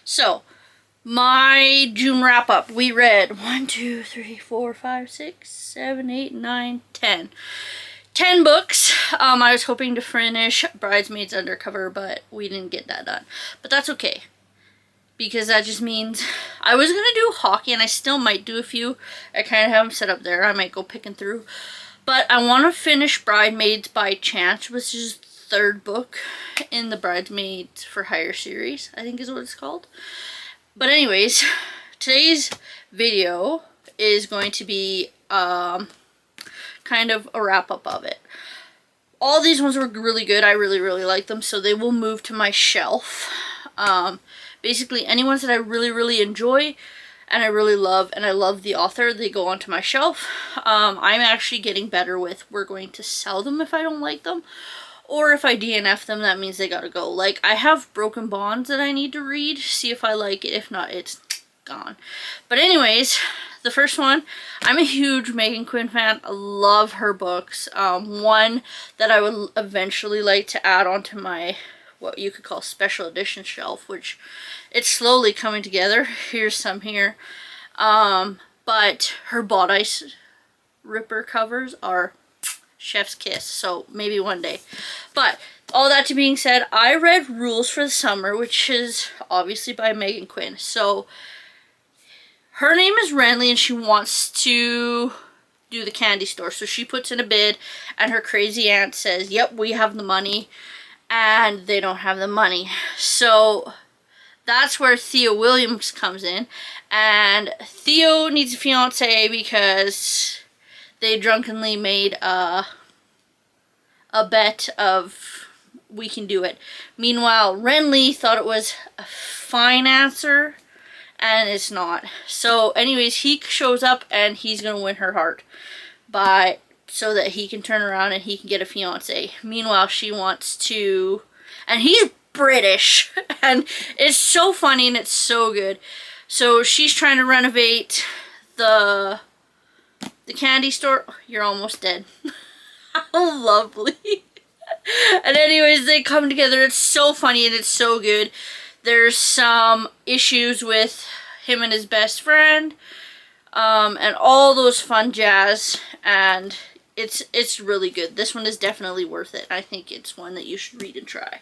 So, my June wrap up. We read 1, 2, 3, 4, 5, 6, 7, 8, 9, 10. 10 books. I was hoping to finish Bridesmaids Undercover, but we didn't get that done. But that's okay, because that just means I was going to do hockey, and I still might do a few. I kind of have them set up there. I might go picking through. But I want to finish Bridesmaids by Chance, which is the third book in the Bridesmaids for Hire series, I think is what it's called. But anyways, today's video is going to be kind of a wrap-up of it. All these ones were really good. I really like them, so they will move to my shelf. Basically, any ones that I really enjoy and I really love, and I love the author, they go onto my shelf. I'm actually getting better with, we're going to sell them if I don't like them, or if I DNF them, that means they gotta go. Like, I have Broken Bonds that I need to read, see if I like it. If not, it's gone. But anyways, the first one, I'm a huge Megan Quinn fan. I love her books. One that I would eventually like to add onto my, what you could call special edition shelf, which it's slowly coming together. Here's some here. But her Bodice Ripper covers are chef's kiss, so maybe one day. But all that to being said, I read Rules for the Summer, which is obviously by Megan Quinn. So her name is Renly, and she wants to do the candy store. So she puts in a bid, and her crazy aunt says, yep, we have the money, and they don't have the money. So that's where Theo Williams comes in, and Theo needs a fiance because they drunkenly made a bet of we can do it. Meanwhile, Renly thought it was a fine answer, and it's not. So anyways, he shows up and he's gonna win her heart so that he can turn around and he can get a fiance. Meanwhile, she wants to, and he's British, and it's so funny and it's so good. So she's trying to renovate the candy store. Oh, you're almost dead. How lovely. And anyways, they come together. It's so funny and it's so good. There's some issues with him and his best friend, and all those fun jazz, and it's really good. This one is definitely worth it. I think it's one that you should read and try.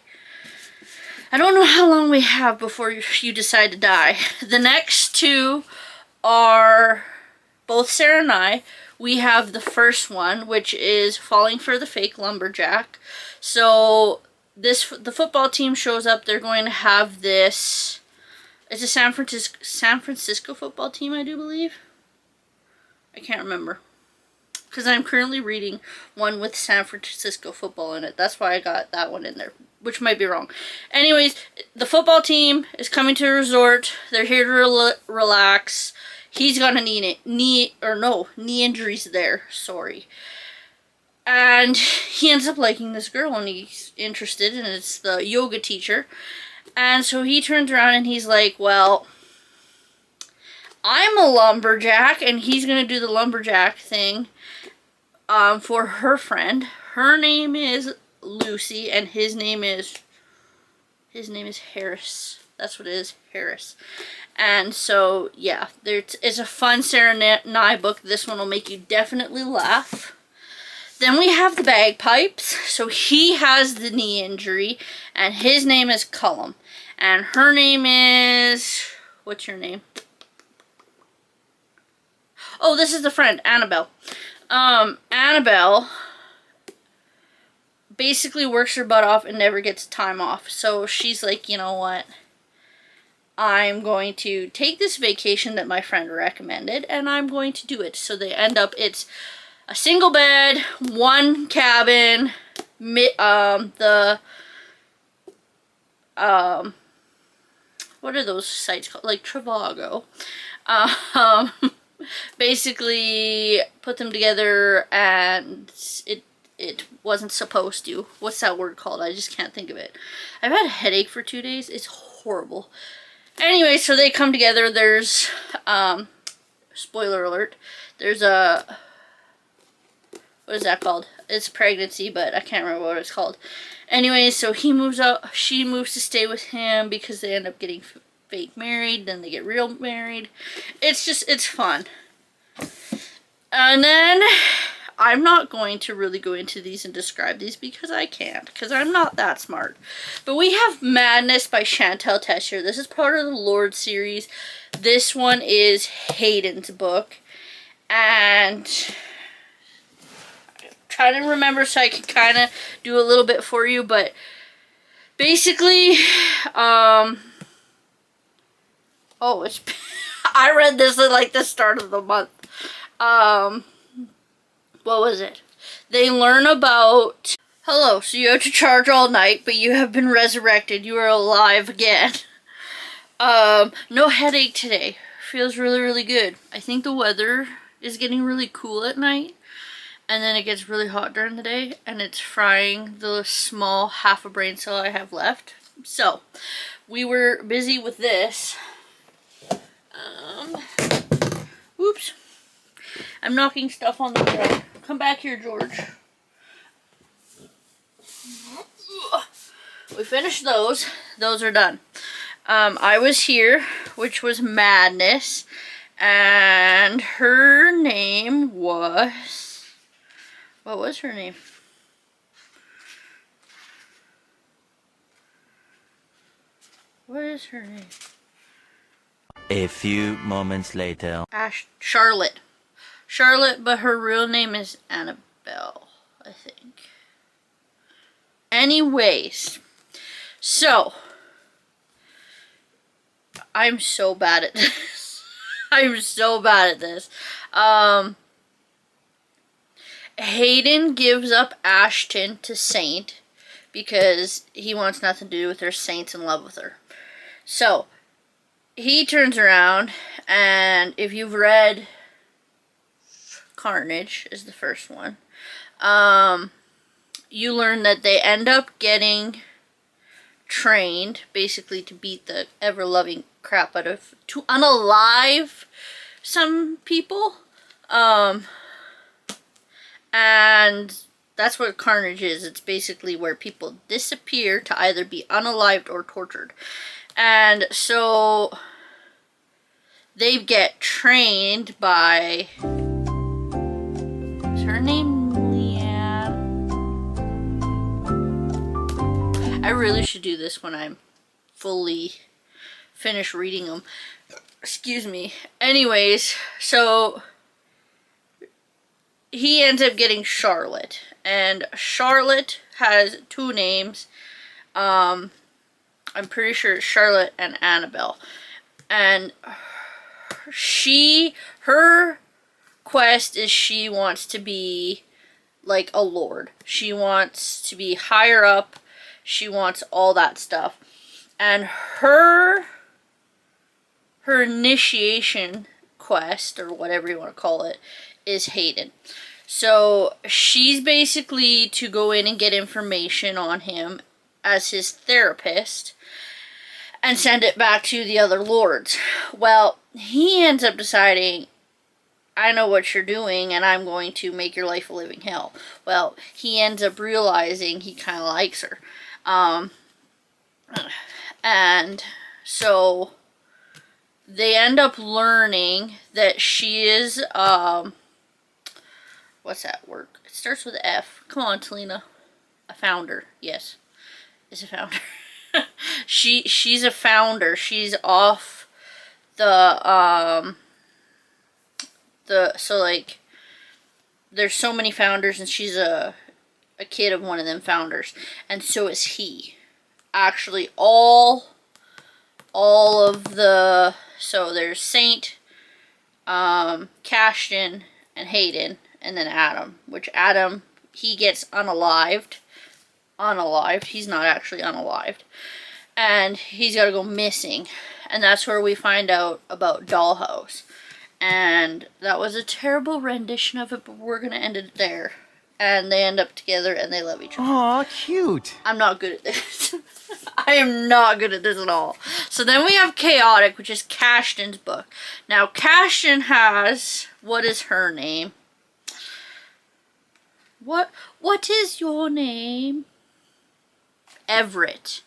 I don't know how long we have before you decide to die. The next two are both Sarah and I. We have the first one, which is Falling for the Fake Lumberjack. So the football team shows up. They're going to have this. It's a San Francisco football team, I do believe. I can't remember, because I'm currently reading one with San Francisco football in it. That's why I got that one in there, which might be wrong. Anyways, the football team is coming to a resort. They're here to relax. He's got a knee injuries there, sorry. And he ends up liking this girl, and he's interested, and it's the yoga teacher. And so he turns around and he's like, well, I'm a lumberjack, and he's gonna do the lumberjack thing for her friend. Her name is Lucy, and his name is Harris. That's what it is, Harris. And so, yeah, it's a fun Sarah Nye book. This one will make you definitely laugh. Then we have the bagpipes. So he has the knee injury, and his name is Cullum. And her name is, what's your name? Oh, this is the friend, Annabelle. Annabelle basically works her butt off and never gets time off. So she's like, you know what? I'm going to take this vacation that my friend recommended, and I'm going to do it. So they end up, it's a single bed, one cabin, what are those sites called? Like Trivago. Basically put them together, and it wasn't supposed to. What's that word called? I just can't think of it. I've had a headache for 2 days. It's horrible. Anyway, so they come together. There's, spoiler alert, there's a, what is that called? It's pregnancy, but I can't remember what it's called. Anyway, so he moves out, she moves to stay with him because they end up getting fake married, then they get real married. It's just, it's fun. And then I'm not going to really go into these and describe these because I can't, because I'm not that smart. But we have Madness by Chantal Tessier. This is part of the Lord series. This one is Hayden's book. And I'm trying to remember so I can kind of do a little bit for you. But basically, oh, it's I read this at like the start of the month. What was it? They learn about, hello, so you have to charge all night, but you have been resurrected. You are alive again. No headache today. Feels really, really good. I think the weather is getting really cool at night, and then it gets really hot during the day, and it's frying the small half a brain cell I have left. So, we were busy with this. Oops. I'm knocking stuff on the ground. Come back here, George. We finished those. Those are done. I was here, which was Madness. And her name was... What was her name? What is her name? A few moments later. Charlotte. Charlotte, but her real name is Annabelle, I think. Anyways, so I'm so bad at this. I'm so bad at this. Hayden gives up Ashton to Saint because he wants nothing to do with her. Saint's in love with her. So he turns around, and if you've read Carnage, is the first one, you learn that they end up getting trained basically to beat the ever-loving crap out of, to unalive some people, and that's what Carnage is. It's basically where people disappear to either be unalived or tortured. And so they get trained by, is her name Leanne? I really should do this when I'm fully finished reading them. Excuse me. Anyways, so he ends up getting Charlotte, and Charlotte has two names. I'm pretty sure it's Charlotte and Annabelle. And her quest is she wants to be like a lord. She wants to be higher up. She wants all that stuff. And her initiation quest, or whatever you want to call it, is Hayden. So she's basically to go in and get information on him as his therapist and send it back to the other lords. Well, he ends up deciding, I know what you're doing, and I'm going to make your life a living hell. Well, he ends up realizing he kind of likes her. And so they end up learning that she is, what's that word? It starts with F. Come on, Teleana. A founder. Yes. Is a founder. She's a founder. She's off the so like there's so many founders, and she's a kid of one of them founders, and so is he. Actually, all of the, so there's Saint, Cashton, and Hayden, and then Adam, which Adam, he gets unalived. He's not actually unalived, and he's got to go missing, and that's where we find out about Dollhouse. And that was a terrible rendition of it, but we're gonna end it there. And they end up together, and they love each other. Aw, cute. I'm not good at this. I am not good at this at all. So then we have Chaotic, which is Cashton's book. Now Cashton has, what is her name? What is your name? Everett.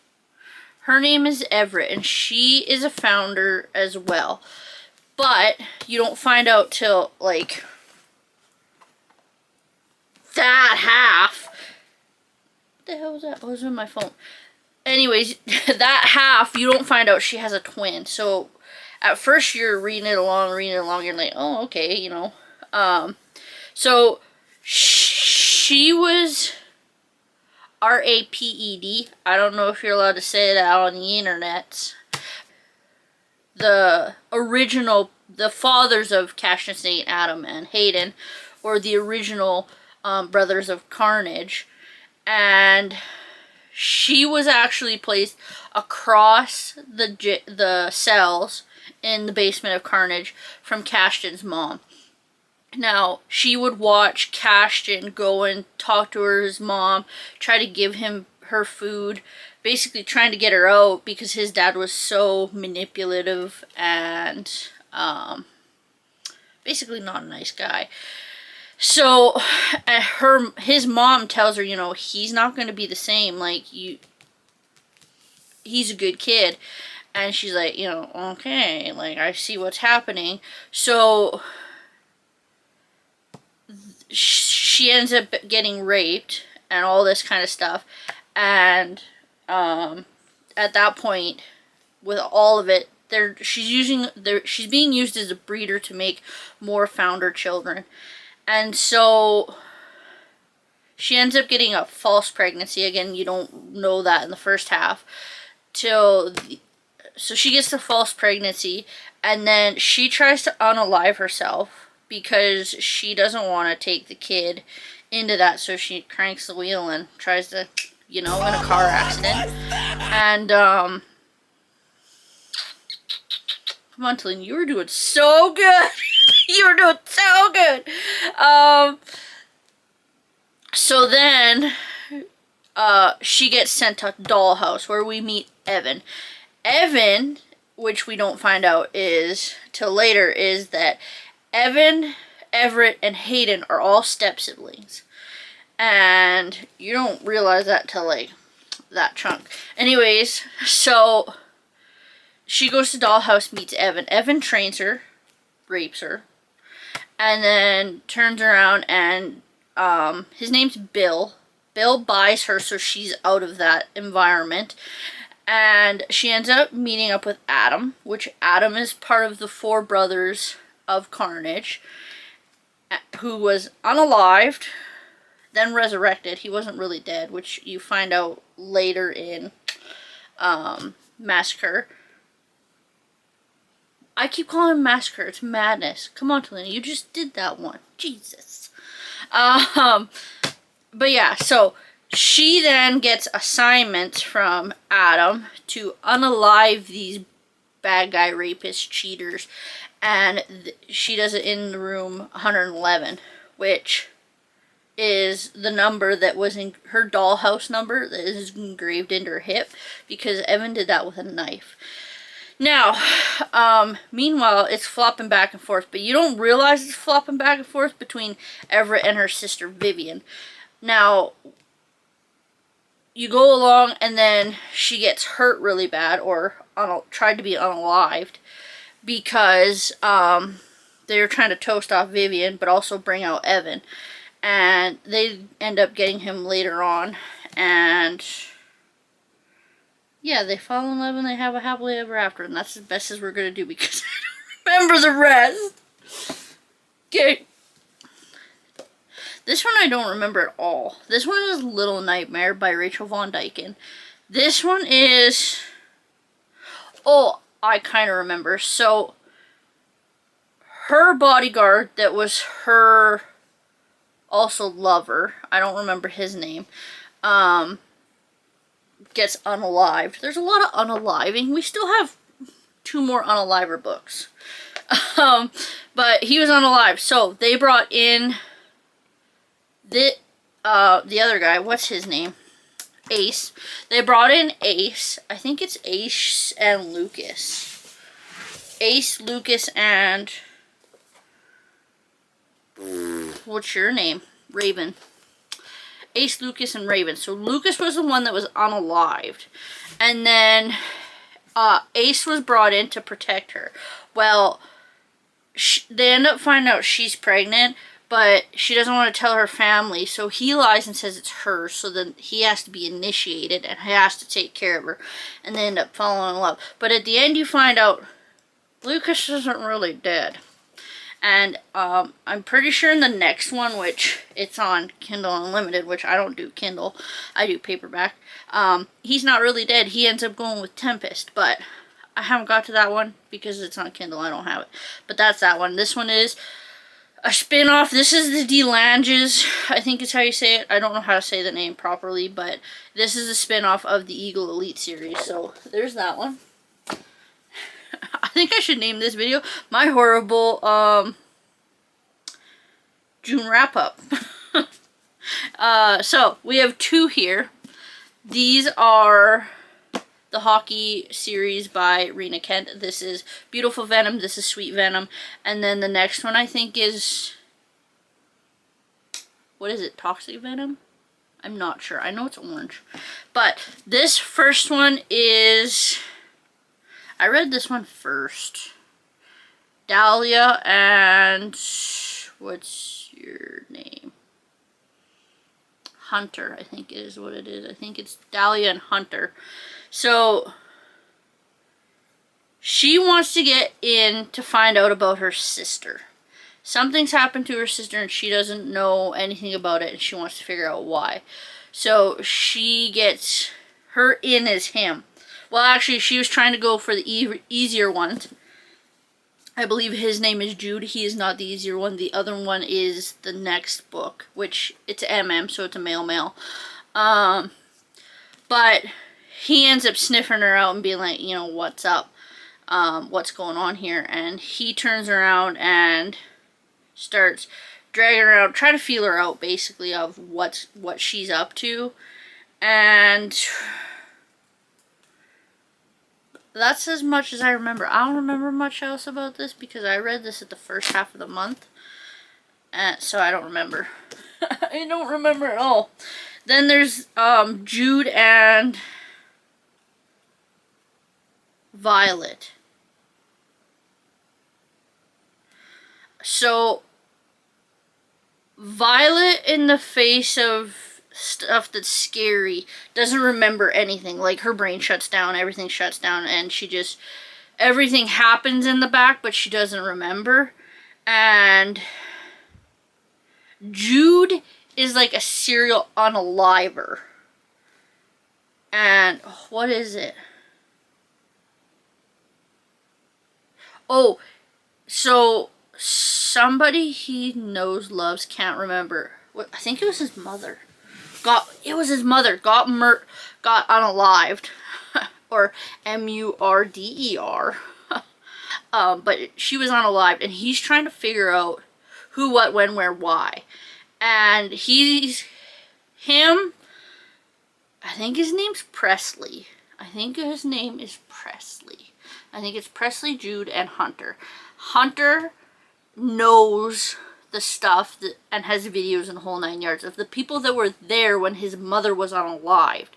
Her name is Everett, and she is a founder as well. But you don't find out till, like, that half. What the hell was that? Oh, it was on my phone. Anyways, that half, you don't find out she has a twin. So, at first you're reading it along, you're like, oh, okay, you know. So, she was R-A-P-E-D. I don't know if you're allowed to say that on the internet. The original, the fathers of Cash and St. Adam and Hayden, or the original brothers of Carnage. And she was actually placed across the cells in the basement of Carnage from Cashton's mom. Now, she would watch Cashton go and talk to his mom, try to give him her food, basically trying to get her out because his dad was so manipulative and basically not a nice guy. So, his mom tells her, you know, he's not going to be the same, like, he's a good kid. And she's like, you know, okay, like, I see what's happening. So, she ends up getting raped and all this kind of stuff. And, at that point, with all of it, she's being used as a breeder to make more founder children. And so she ends up getting a false pregnancy. Again, you don't know that in the first half. So she gets the false pregnancy, and then she tries to unalive herself because she doesn't want to take the kid into that. So she cranks the wheel and tries to, you know, in a car accident. And, come on, Talene, you were doing so good. You were doing so good. So then, she gets sent to Dollhouse, where we meet Evan. Evan, which we don't find out till later, is that Evan, Everett, and Hayden are all step-siblings. And you don't realize that till, like, that chunk. Anyways, so she goes to Dollhouse, meets Evan. Evan trains her, rapes her, and then turns around and his name's Bill. Bill buys her so she's out of that environment. And she ends up meeting up with Adam, which Adam is part of the 4 brothers of Carnage, who was unalived, then resurrected. He wasn't really dead, which you find out later in Massacre. I keep calling him Massacre. It's Madness. Come on, Talene. You just did that one. Jesus. But yeah, so she then gets assignments from Adam to unalive these bad guy rapists, cheaters. And she does it in the room 111, which is the number that was in her dollhouse number that is engraved into her hip, because Evan did that with a knife. Now, meanwhile, it's flopping back and forth, but you don't realize it's flopping back and forth between Everett and her sister Vivian. Now, you go along, and then she gets hurt really bad, or tried to be unalived, because they're trying to toast off Vivian, but also bring out Evan. And they end up getting him later on, and yeah, they fall in love and they have a happily ever after, and that's as best as we're gonna do because I don't remember the rest. Okay. This one I don't remember at all. This one is Little Nightmare by Rachel Von Dyken. This one is... Oh, I kind of remember. So, her bodyguard that was her also lover, I don't remember his name, gets unalived. There's a lot of unaliving. We still have 2 more unaliver books. But he was unalived. So they brought in the other guy. What's his name? Ace. They brought in Ace. I think it's Ace and Lucas. Ace, Lucas, and... What's your name? Raven. Ace, Lucas, and Raven. So Lucas was the one that was unalived. And then Ace was brought in to protect her. Well, they end up finding out she's pregnant, but she doesn't want to tell her family, so he lies and says it's hers, so then he has to be initiated and he has to take care of her, and they end up falling in love. But at the end you find out Lucas isn't really dead. And I'm pretty sure in the next one, which it's on Kindle Unlimited, which I don't do Kindle, I do paperback, he's not really dead. He ends up going with Tempest, but I haven't got to that one because it's on Kindle. I don't have it. But that's that one. This one is a spin-off. This is the DeLanges, I think is how you say it. I don't know how to say the name properly, but this is a spin-off of the Eagle Elite series. So there's that one. I think I should name this video my horrible June wrap-up. So we have two here. These are the hockey series by Rena Kent. This is Beautiful Venom. This is Sweet Venom. And then the next one I think is, what is it? Toxic Venom? I'm not sure. I know it's orange. But this first one is, I read this one first. Dahlia and, what's your name? Hunter, I think is what it is. I think it's Dahlia and Hunter. So, she wants to get in to find out about her sister. Something's happened to her sister and she doesn't know anything about it and she wants to figure out why. So, she gets, her in is him. Well, actually, she was trying to go for the easier ones. I believe his name is Jude. He is not the easier one. The other one is the next book, which it's MM, so it's a male. But he ends up sniffing her out and being like, you know, what's up? What's going on here? And he turns around and starts dragging her out, trying to feel her out, basically, of what she's up to. And that's as much as I remember. I don't remember much else about this because I read this at the first half of the month. So I don't remember. I don't remember at all. Then there's Jude and Violet. So Violet, in the face of stuff that's scary, doesn't remember anything. Like, her brain shuts down, everything shuts down, and she just, everything happens in the back, but she doesn't remember. And Jude is like a serial unaliver. And what is it? Oh, so somebody he knows, loves, can't remember. I think it was his mother. Got unalived, or M-U-R-D-E-R. But she was unalived, and he's trying to figure out who, what, when, where, why. And I think his name's Presley. I think his name is Presley. I think it's Presley, Jude, and Hunter. Hunter knows the stuff and has videos in the whole 9 yards of the people that were there when his mother was unalived.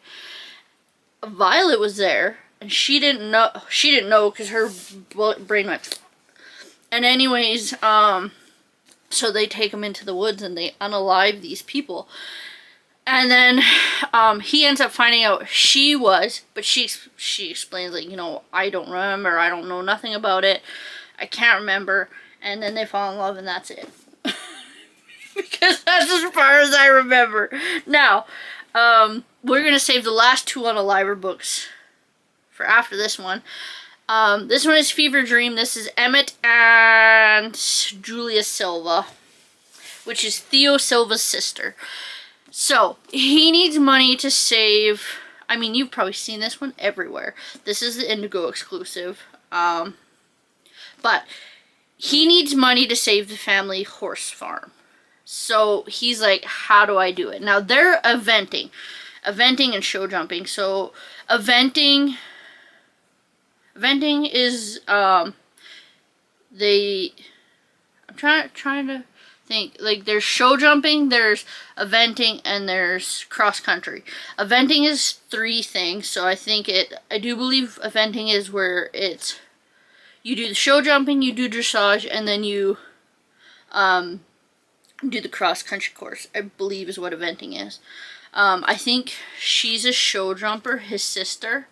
Violet was there, and she didn't know because her brain went. And anyways, so they take him into the woods and they unalive these people. And then he ends up finding out she was, but she explains, like, you know, I don't remember, I don't know nothing about it, I can't remember. And then they fall in love, and that's it. Because that's as far as I remember. Now, we're going to save the last two Unaliver books for after this one. This one is Fever Dream. This is Emmett and Julia Silva, which is Theo Silva's sister. So, he needs money to save, I mean, you've probably seen this one everywhere. This is the Indigo exclusive. But he needs money to save the family horse farm. So he's like, how do I do it? Now they're eventing and show jumping. So eventing is I'm trying to think, like, there's show jumping, there's eventing, and there's cross country. Eventing is 3 things, so I do believe eventing is where you do the show jumping, you do dressage, and then you do the cross country course, I believe is what eventing is. I think she's a show jumper, his sister,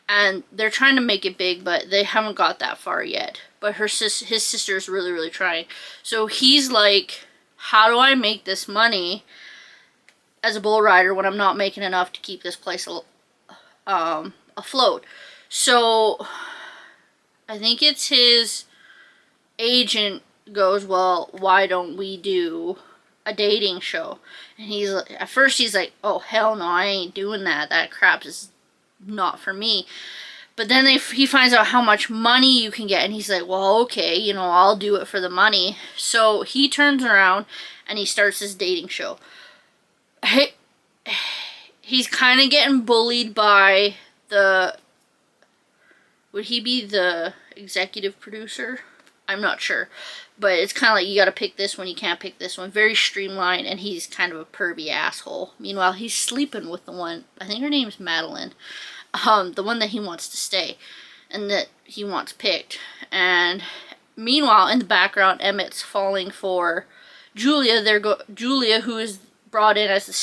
and they're trying to make it big, but they haven't got that far yet. But his sister is really, really trying. So he's like, how do I make this money as a bull rider when I'm not making enough to keep this place afloat? So I think it's his agent goes, well, why don't we do a dating show? And at first he's like, oh, hell no, I ain't doing that. That crap is not for me. But then he finds out how much money you can get, and he's like, well, okay, you know, I'll do it for the money. So he turns around and he starts this dating show. He's kind of getting bullied by would he be the executive producer? I'm not sure. But it's kind of like, you gotta pick this one, you can't pick this one. Very streamlined, and he's kind of a pervy asshole. Meanwhile, he's sleeping with the one, I think her name's Madeline. The one that he wants to stay, and that he wants picked. And meanwhile, in the background, Emmett's falling for Julia. Julia, who is brought in as a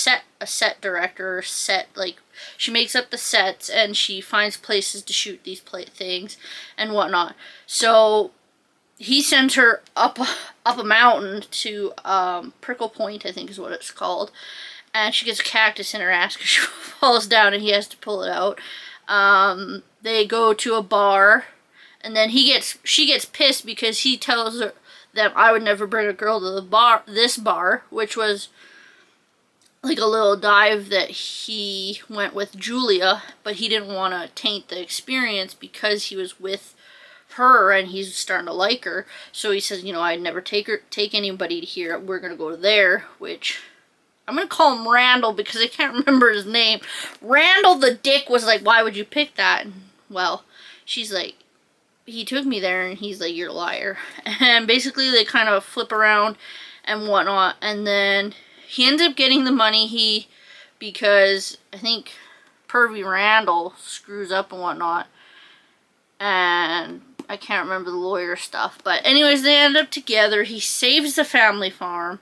set director, she makes up the sets, and she finds places to shoot these things and whatnot. So he sends her up a mountain to Prickle Point, I think is what it's called. And she gets a cactus in her ass because she falls down and he has to pull it out. They go to a bar, and then she gets pissed because he tells her that I would never bring a girl to this bar, which was like a little dive that he went with Julia, but he didn't want to taint the experience because he was with her and he's starting to like her. So he says, you know, I'd never take anybody to here. We're gonna go to there, which I'm going to call him Randall because I can't remember his name. Randall the dick was like, why would you pick that? And, well, she's like, he took me there, and he's like, you're a liar. And basically they kind of flip around and whatnot. And then he ends up getting the money because I think pervy Randall screws up and whatnot. And I can't remember the lawyer stuff. But anyways, they end up together. He saves the family farm.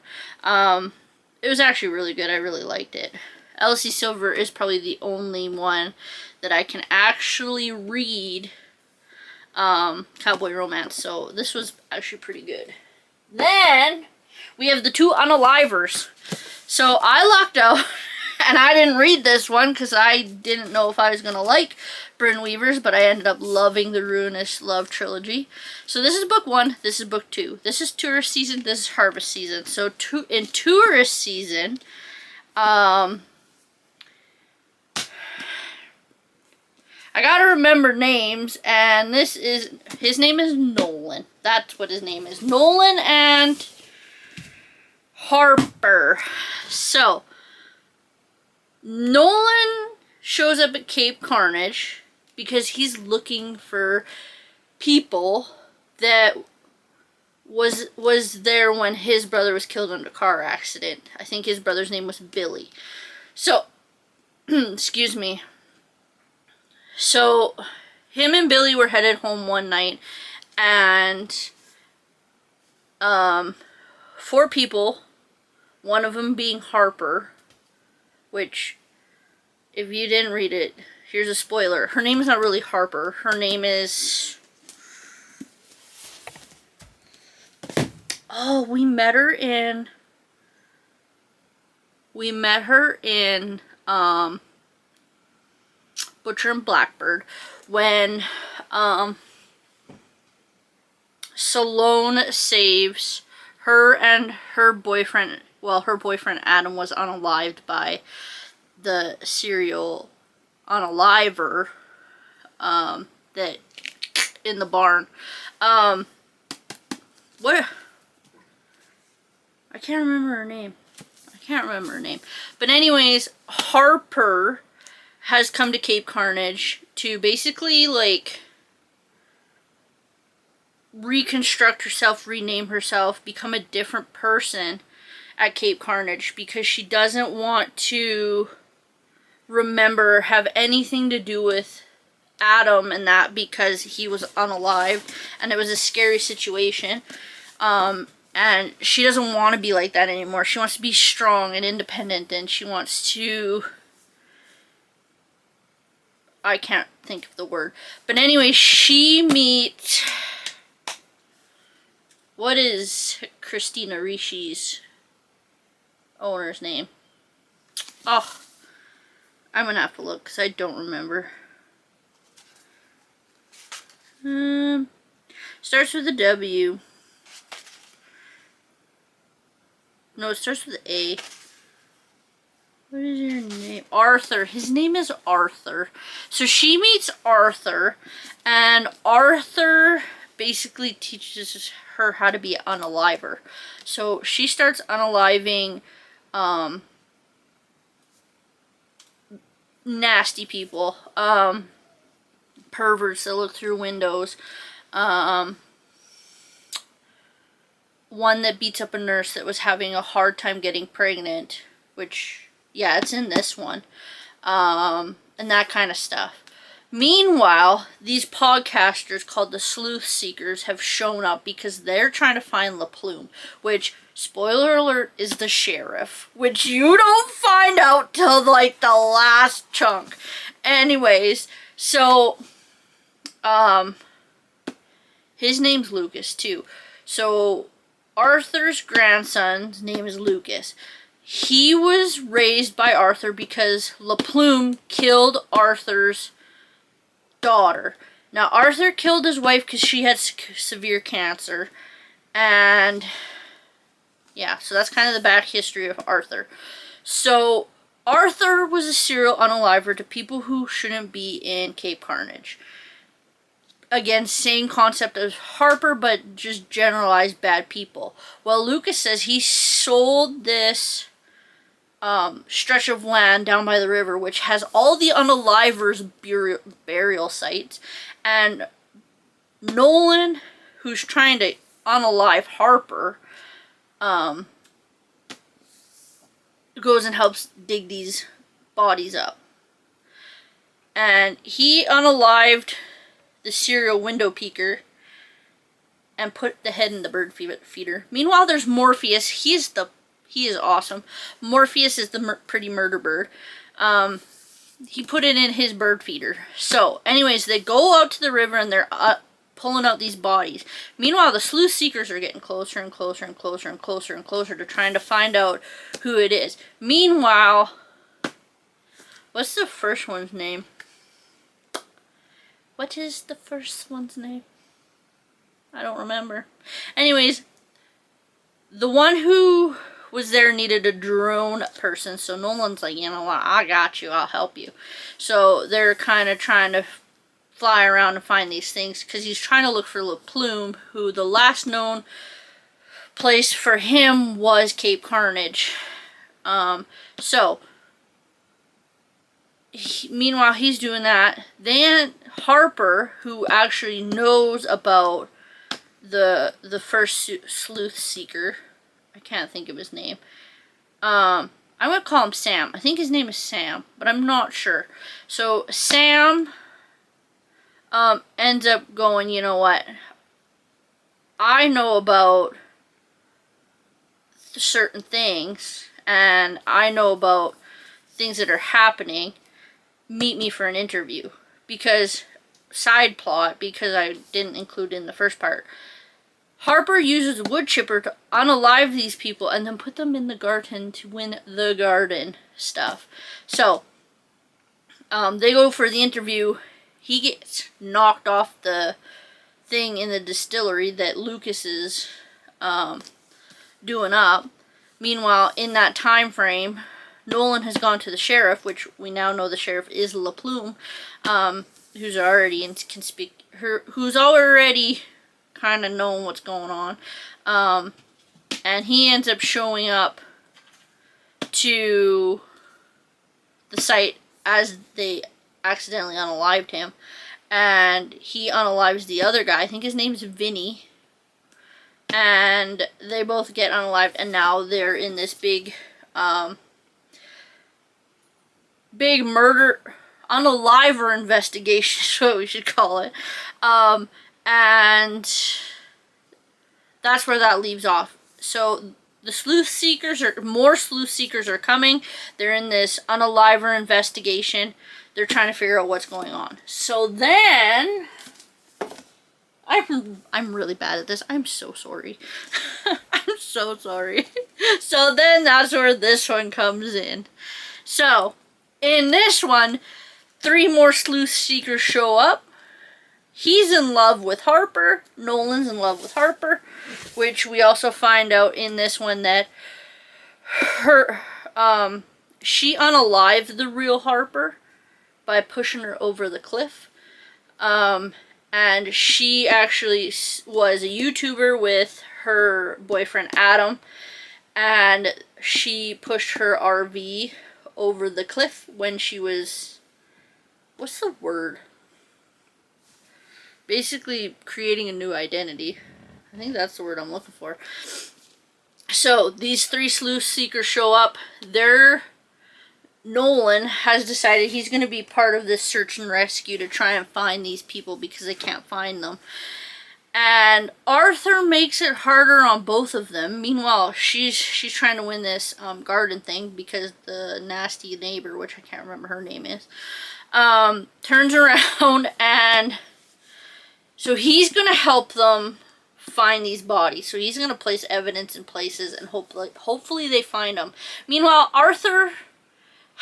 It was actually really good. I really liked it. Elsie Silver is probably the only one that I can actually read cowboy romance. So this was actually pretty good. Then we have the 2 unalivers. So I lucked out and I didn't read this one because I didn't know if I was going to like Bryn Weavers, but I ended up loving the Ruinous Love trilogy. So this is book 1, this is book 2. This is tourist season, this is harvest season. So in tourist season, I gotta remember names, and his name is Nolan. That's what his name is. Nolan and Harper. So Nolan shows up at Cape Carnage because he's looking for people that was there when his brother was killed in a car accident. I think his brother's name was Billy. So, excuse me. So, him and Billy were headed home one night, and 4 people, one of them being Harper, which, if you didn't read it, here's a spoiler. Her name is not really Harper. Her name is... Oh, we met her in Butcher and Blackbird when Salome saves her and her boyfriend. Well, her boyfriend Adam was unalived by the serial unaliver that in the barn. What? I can't remember her name. But anyways, Harper has come to Cape Carnage to basically, like, reconstruct herself, rename herself, become a different person at Cape Carnage because she doesn't want to remember, have anything to do with Adam and that because he was unalived and it was a scary situation. And she doesn't want to be like that anymore. She wants to be strong and independent, and she wants to... I can't think of the word. But anyway, she meets... What is Christina Ricci's owner's name? Oh, I'm gonna have to look because I don't remember. Starts with a W. No, it starts with A. What is your name? Arthur. His name is Arthur. So she meets Arthur, and Arthur basically teaches her how to be an unaliver. So she starts unaliving nasty people, perverts that look through windows, one that beats up a nurse that was having a hard time getting pregnant, which, yeah, it's in this one, and that kind of stuff. Meanwhile, these podcasters called the Sleuth Seekers have shown up because they're trying to find La Plume, which, spoiler alert, is the sheriff, which you don't find out till, like, the last chunk. Anyways, so, his name's Lucas, too. So, Arthur's grandson's name is Lucas. He was raised by Arthur because La Plume killed Arthur's daughter. Now, Arthur killed his wife because she had severe cancer. And, yeah, so that's kind of the back history of Arthur. So, Arthur was a serial unaliver to people who shouldn't be in Cape Carnage. Again, same concept as Harper, but just generalized bad people. Well, Lucas says he sold this stretch of land down by the river, which has all the unalivers' burial sites. And Nolan, who's trying to unalive Harper, goes and helps dig these bodies up. And he unalived the serial window peeker and put the head in the bird feeder. Meanwhile, there's Morpheus. He is awesome. Morpheus is the pretty murder bird. He put it in his bird feeder. So, anyways, they go out to the river and they're pulling out these bodies. Meanwhile, the Sleuth Seekers are getting closer and closer and closer and closer and closer to trying to find out who it is. Meanwhile, what's the first one's name? What is the first one's name? I don't remember. Anyways, the one who was there needed a drone person, so Nolan's like, you know what, I got you, I'll help you. So they're kind of trying to fly around and find these things, because he's trying to look for La Plume, who the last known place for him was Cape Carnage. Meanwhile, he's doing that. Then Harper, who actually knows about the first Sleuth Seeker, I can't think of his name. I'm going to call him Sam. I think his name is Sam, but I'm not sure. So Sam ends up going, you know what? I know about certain things, and I know about things that are happening. Meet me for an interview. Because, side plot, because I didn't include in the first part, Harper uses a wood chipper to unalive these people and then put them in the garden to win the garden stuff. So, they go for the interview. He gets knocked off the thing in the distillery that Lucas is doing up. Meanwhile, in that time frame, Nolan has gone to the sheriff, which we now know the sheriff is La Plume, who's already who's already kind of knowing what's going on, and he ends up showing up to the site as they accidentally unalived him, and he unalives the other guy. I think his name's Vinny. And they both get unalived, and now they're in this big big murder, unaliver investigation is what we should call it. And that's where that leaves off. So the sleuth seekers, or more sleuth seekers, are coming. They're in this unaliver investigation. They're trying to figure out what's going on. So then, I'm really bad at this. I'm so sorry. I'm so sorry. So then that's where this one comes in. So in this one, 3 more sleuth seekers show up. He's in love with Harper. Nolan's in love with Harper, which we also find out in this one that she unalived the real Harper by pushing her over the cliff. And she actually was a YouTuber with her boyfriend Adam, and she pushed her RV over the cliff when she was, what's the word? Basically creating a new identity. I think that's the word I'm looking for. So these 3 sleuth seekers show up. Nolan has decided he's going to be part of this search and rescue to try and find these people because they can't find them. And Arthur makes it harder on both of them. Meanwhile, she's trying to win this garden thing because the nasty neighbor, which I can't remember her name is, turns around, and so he's going to help them find these bodies. So he's going to place evidence in places, and hopefully they find them. Meanwhile, Arthur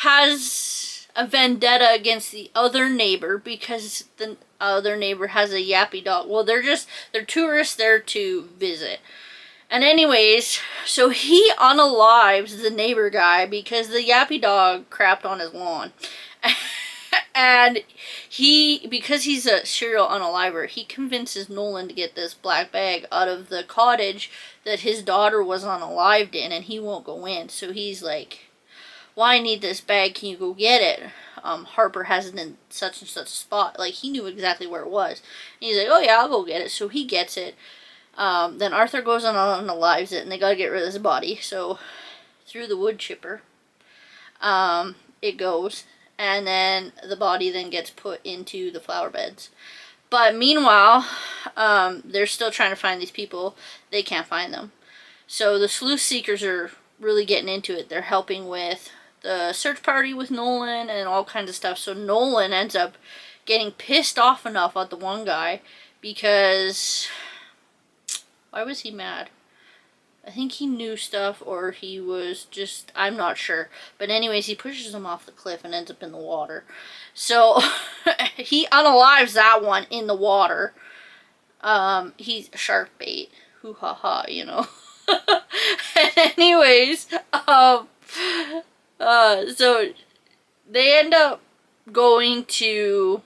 has a vendetta against the other neighbor because the other neighbor has a yappy dog. Well, they're tourists there to visit. And anyways, so he unalives the neighbor guy because the yappy dog crapped on his lawn. And because he's a serial unaliver, he convinces Nolan to get this black bag out of the cottage that his daughter was unalived in, and he won't go in. So he's like, well, I need this bag, can you go get it? Harper has it in such and such spot. Like, he knew exactly where it was. And he's like, oh yeah, I'll go get it. So he gets it. Then Arthur goes on and unalives it, and they gotta get rid of his body. So through the wood chipper, it goes, and then the body then gets put into the flower beds. But meanwhile, they're still trying to find these people. They can't find them. So the sleuth seekers are really getting into it. They're helping with the search party with Nolan and all kinds of stuff. So Nolan ends up getting pissed off enough at the one guy because, why was he mad? I think he knew stuff, or he was just, I'm not sure. But anyways, he pushes him off the cliff and ends up in the water. So he unalives that one in the water. He's shark bait. Hoo ha ha, you know. And anyways, so they end up going to,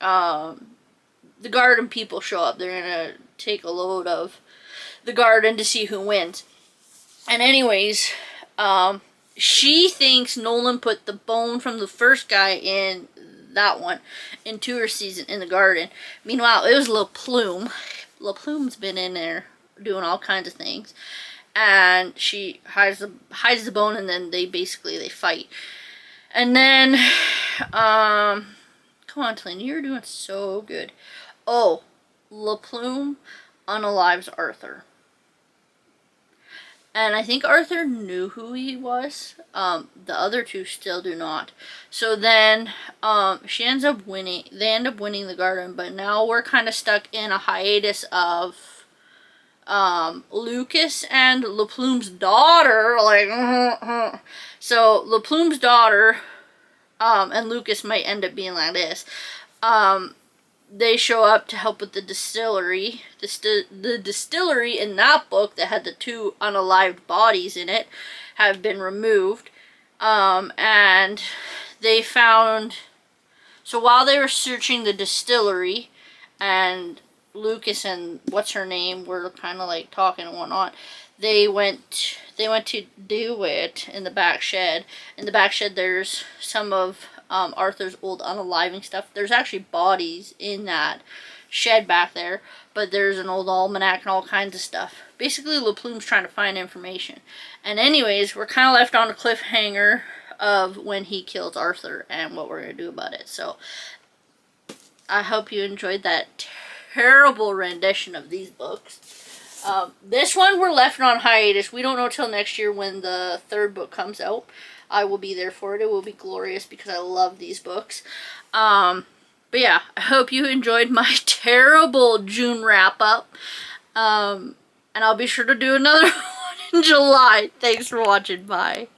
the garden people show up. They're gonna take a load of the garden to see who wins. And anyways, she thinks Nolan put the bone from the first guy in that one into her season in the garden. Meanwhile, it was La Plume. La Plume's been in there doing all kinds of things. And she hides the bone, and then they fight. And then, come on, Tlin, you're doing so good. Oh, La Plume unalives Arthur. And I think Arthur knew who he was. The other 2 still do not. So then, she ends up winning. They end up winning the garden, but now we're kind of stuck in a hiatus of Lucas and La Plume's daughter, like, so La Plume's daughter, and Lucas might end up being like this. They show up to help with the distillery. The distillery in that book that had the 2 unalived bodies in it have been removed. And they found, so while they were searching the distillery, and Lucas and what's her name were kind of like talking and whatnot, they went to do it in the back shed. In the back shed, there's some of Arthur's old unaliving stuff. There's actually bodies in that shed back there, but there's an old almanac and all kinds of stuff. Basically, LaPlume's trying to find information. And anyways, we're kind of left on a cliffhanger of when he kills Arthur and what we're going to do about it. So, I hope you enjoyed that terrible rendition of these books. This one we're left on hiatus. We don't know till next year when the third book comes out. I will be there for it. It will be glorious because I love these books. But yeah, I hope you enjoyed my terrible June wrap-up. And I'll be sure to do another one in July. Thanks for watching. Bye.